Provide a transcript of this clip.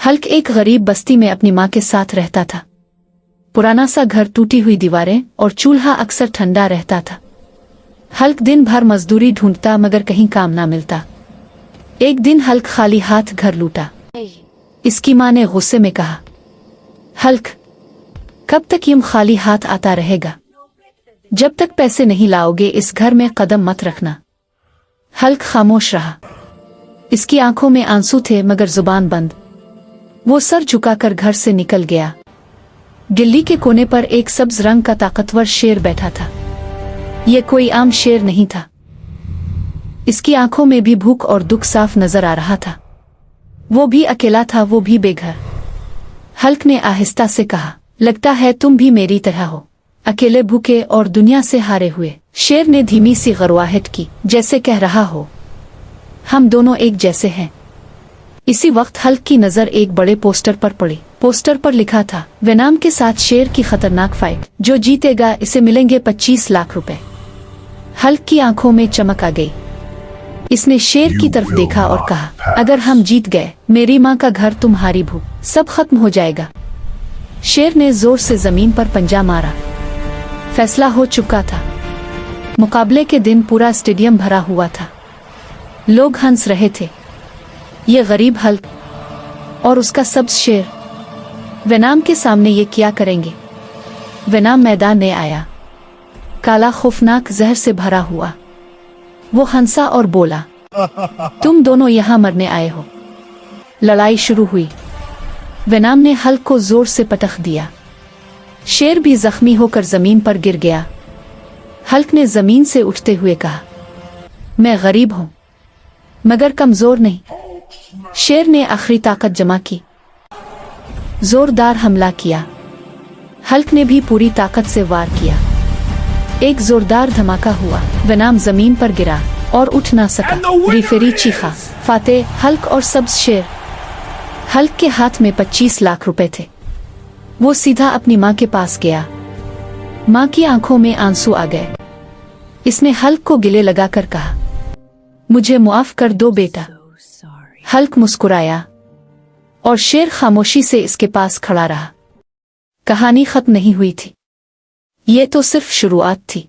Hulk एक गरीब बस्ती में अपनी माँ के साथ रहता था। पुराना सा घर, टूटी हुई दीवारें और चूल्हा अक्सर ठंडा रहता था। हल्क दिन भर मजदूरी ढूंढता मगर कहीं काम ना मिलता। एक दिन हल्क खाली हाथ घर लौटा। इसकी माँ ने गुस्से में कहा, हल्क, कब तक यूं खाली हाथ आता रहेगा? जब तक पैसे नहीं लाओगे इस घर में कदम मत रखना। हल्क खामोश रहा। इसकी आंखों में आंसू थे मगर जुबान बंद। वो सर झुकाकर घर से निकल गया। गिल्ली के कोने पर एक सब्ज रंग का ताकतवर शेर बैठा था। यह कोई आम शेर नहीं था। इसकी आंखों में भी भूख और दुख साफ नजर आ रहा था। वो भी अकेला था, वो भी बेघर। हल्क ने आहिस्ता से कहा, लगता है तुम भी मेरी तरह हो, अकेले, भूखे और दुनिया से हारे हुए। शेर ने धीमी सी गरवाहट की, जैसे कह रहा हो, हम दोनों एक जैसे हैं। इसी वक्त हल्क की नजर एक बड़े पोस्टर पर पड़ी। पोस्टर पर लिखा था, वेनम के साथ शेर की खतरनाक फाइट, जो जीतेगा इसे मिलेंगे 25 लाख रुपए। हल्क की आंखों में चमक आ गई। इसने शेर की तरफ देखा और कहा, अगर हम जीत गए, मेरी माँ का घर, तुम्हारी भूख, सब खत्म हो जाएगा। शेर ने जोर से जमीन पर पंजा मारा। फैसला हो चुका था। मुकाबले के दिन पूरा स्टेडियम भरा हुआ था। लोग हंस रहे थे। ये गरीब हल्क और उसका सब्ज शेर वेनम के सामने ये क्या करेंगे? वेनम मैदान में आया, काला, खौफनाक, जहर से भरा हुआ। वो हंसा और बोला, तुम दोनों यहाँ मरने आए हो। लड़ाई शुरू हुई। वेनम ने हल्क को जोर से पटक दिया। शेर भी जख्मी होकर जमीन पर गिर गया। हल्क ने जमीन से उठते हुए कहा, मैं गरीब हूं मगर कमजोर नहीं। शेर ने आखिरी ताकत जमा की, जोरदार हमला किया। हल्क ने भी पूरी ताकत से वार किया। एक जोरदार धमाका हुआ। वेनम जमीन पर गिरा और उठ ना सका। रेफरी चीखा, फातेह हल्क और सब्ज शेर। हल्क के हाथ में 25 लाख रुपए थे। वो सीधा अपनी माँ के पास गया। माँ की आंखों में आंसू आ गए। इसने हल्क को गले लगाकर कहा, मुझे मुआफ कर दो बेटा। हल्क मुस्कुराया और शेर खामोशी से इसके पास खड़ा रहा। कहानी खत्म नहीं हुई थी। ये तो सिर्फ शुरुआत थी।